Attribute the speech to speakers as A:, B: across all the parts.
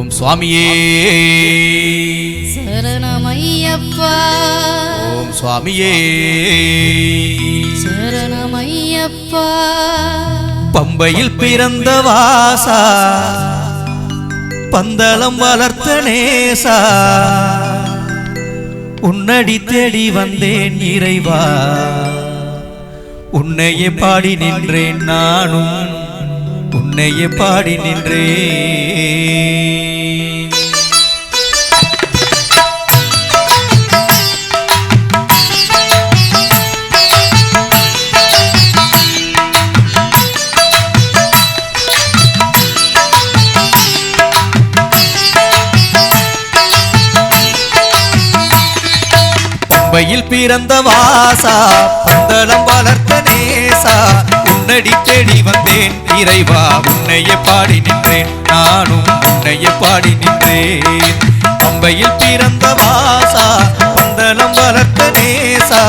A: ஓம் சுவாமியே
B: சரணமையப்பா.
A: ஓம் சுவாமியே
B: சரணமையப்பா.
A: பம்பையில் பிறந்த வாசா, பந்தளம் வளர்த்த நேசா, உன்னடி தேடி வந்தேன் இறைவா, உன்னையே பாடி நின்றேன் நானும், உன்னையே பாடி நின்றேன். பம்பையில் பிறந்த வாசா, பந்தளம் வளர்த்த நேசா, உன்னடி தேடி வந்தேன் இறைவா, உன்னையே பாடி நின்றேன் நானும், உன்னையே பாடி நின்றேன். பம்பையில் பிறந்த வாசா, பந்தளம் வளர்த்த நேசா,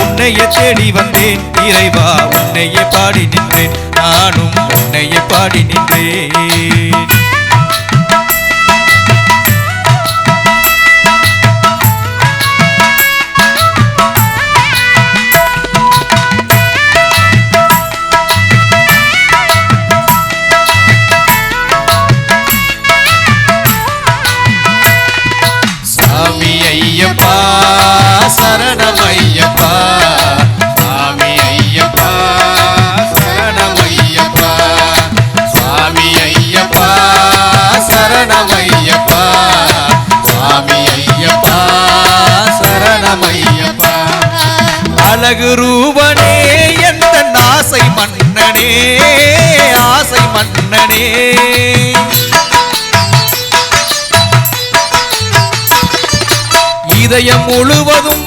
A: உன்னையே தேடி வந்தேன் இறைவா, உன்னையே பாடி நின்றேன் நானும், உன்னையே பாடி நின்றேன். ஐயப்பா சரணமையப்பா, சுவாமி ஐயப்பா சரணமையப்பா, சுவாமி ஐயப்பா சரணமையப்பா, சுவாமி ஐயப்பா சரணமையப்பா. அழகு ரூபனே எந்த ஆசை மன்னனே, ஆசை மன்னனே, இதயம் முழுவதும்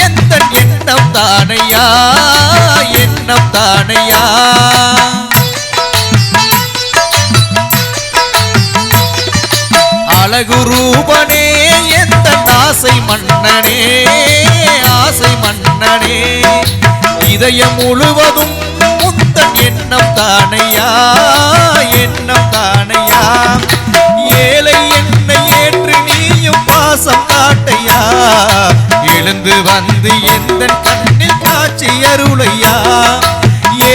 A: எந்த எண்ணம் தானையா, எண்ணம் தானையா. அழகு ரூபனே எந்த ஆசை மன்னனே, ஆசை மன்னனே, இதயம் முழுவதும் முத்தன் எண்ணம் தானையா, எண்ணம் தானையா. ஏழை என்னை ஏற்று நீயும் பாசம் காட்டையா, எழுந்து வந்து எந்த கண்ணில் காட்சி அருளையா.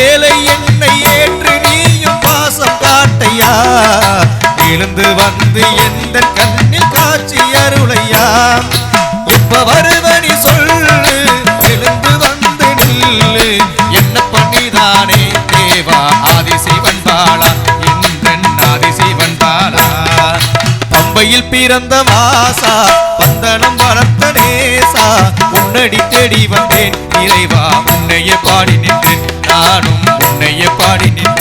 A: ஏழை என்னை ஏற்று நீயும் பாசம் காட்டையா, எழுந்து வந்து எந்த கண்ணில் காட்சி அருளையா. எப்ப வருவனி சொல்லு, எழுந்து வந்து நில்லு, என்ன பண்ணிதானே தேவா ஆதிசிவன் பாலா, என்றன் ஆதிசிவன் பாலா. பம்பையில் பிறந்த வாசா, பந்தளம் வளர்த்த நேசா, உன்னடி தேடி வந்தேன் இறைவா, உன்னையே பாடி நின்றேன் நானும், உன்னையே பாடி நின்றேன்.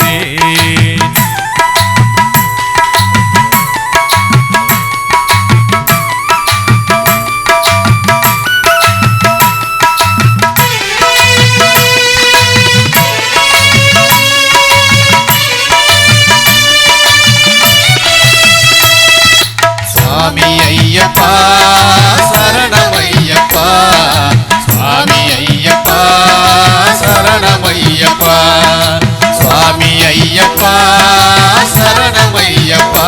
A: சுவாமி ஐயப்பா சரணமையப்பா, சுவாமி ஐயப்பா சரணமையப்பா, சுவாமி ஐயப்பா சரணமையப்பா,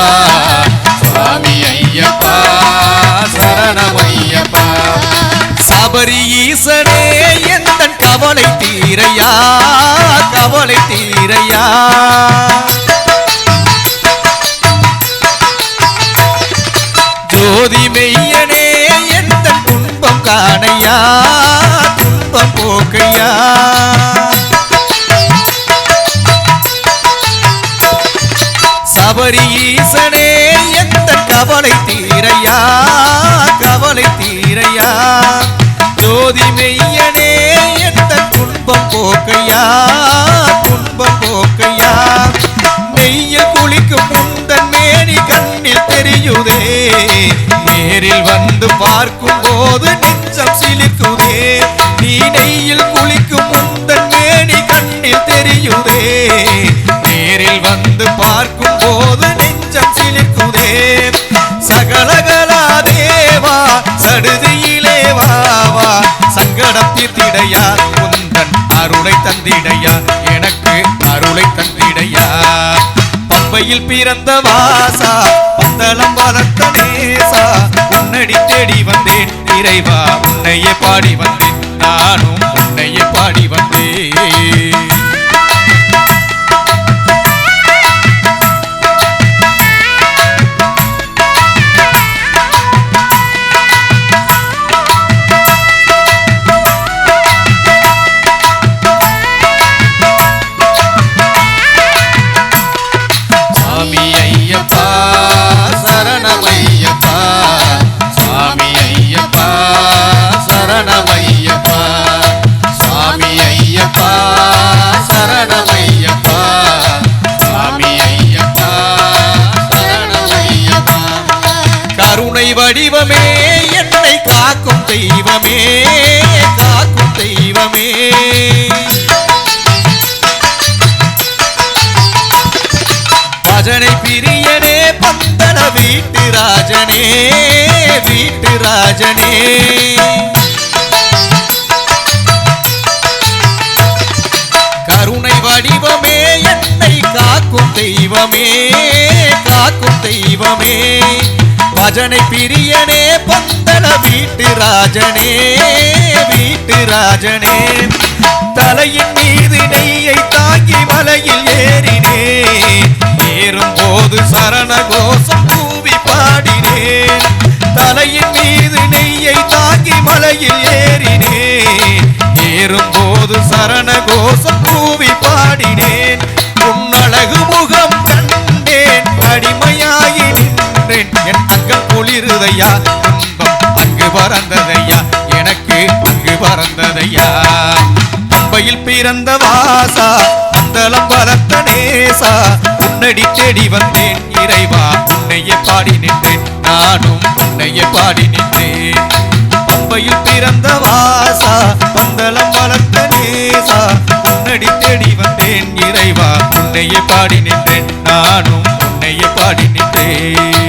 A: சுவாமி ஐயப்பா சரணமையப்பா. சபரி ஈசனே எந்தன் கவலை தீரையா, கவலை தீரையா. ஜோதி மெய்யனே எந்த துன்பம் காணையா, துன்பம் போக்கையா. சபரி ஈசனே எந்த கவலை தீரையா, கவலை தீரையா. ஜோதி மெய்யனே எந்த துன்பம் போக்கையா, துன்பம் போக்கையா. நெய்யில் குளிக்கும் முந்தன் மேனி கண்ணில் தெரியுதே, நேரில் வந்து பார்க்கும் போது நெஞ்சம் சிலிக்குதே. நீ நெய்யில் குளிக்கும் முந்தன் மேனி கண்ணில் தெரியுதே, நேரில் வந்து பார்க்கும் போது நெஞ்சம் சிலிக்குதே. சகலகலா தேவா சடுதியிலே வாவா, சங்கடம் தீர்த்திடையா, உந்தன் அருளை தந்திடையா, எனக்கு அருளை தந்திடையா. பம்பையில் பிறந்த வாசா, பந்தளம் வளர்த்த நேசா உன்னடி தேடி வந்தேன் இறைவா உன்னையே பாடி வந்தேன் நானும் உன்னையே பாடி வந்தேன் சாமி ஐயப்பா சரணமையப்பா சாமி ஐயப்பா சரணமையப்பா சாமி ஐயப்பா சரணமையப்பா சாமி ஐயப்பா சரணமையப்பா கருணை வடிவமே என்னை காக்கும் தெய்வமே காக்கும் தெய்வமே பஜனை பிரியனே பந்தள வீட்டு ராஜனே வீட்டு ராஜனே கருணை வடிவமே என்னை காக்கும் தெய்வமே காக்கும் தெய்வமே பஜனை பிரியனே பந்தள வீட்டு ராஜனே வீட்டு ராஜனே தலையின் மீது நெய்யை தாங்கி மலையில் ஏறினேன் ஏறும் போது சரண கோஷம் கூவி பாடினேன் தலையின் மீது நெய்யை தாங்கி மலையில் ஏறினேன் ஏறும் போது சரண கோஷம் கூவி பாடினேன் உன்னழகு முகம் கண்டேன் அடிமையாகி நின்றேன் என் அங்கம் குளிருதையா துன்பம் அங்கு பறந்ததையா எனக்கு அங்கு பறந்ததையா மும்பையில் பிறந்த வாசா பந்தளம் வளர்த்த நேசா உன்னடி தேடி வந்தேன் இறைவா உன்னையே பாடி நின்றேன் நானும் உன்னையே பாடி நின்றேன் மும்பையில் பிறந்த வாசா பந்தளம் வளர்த்த நேசா உன்னடி தேடி வந்தேன் இறைவா உன்னையே பாடி நின்றேன் நானும் உன்னையே பாடி நின்றேன்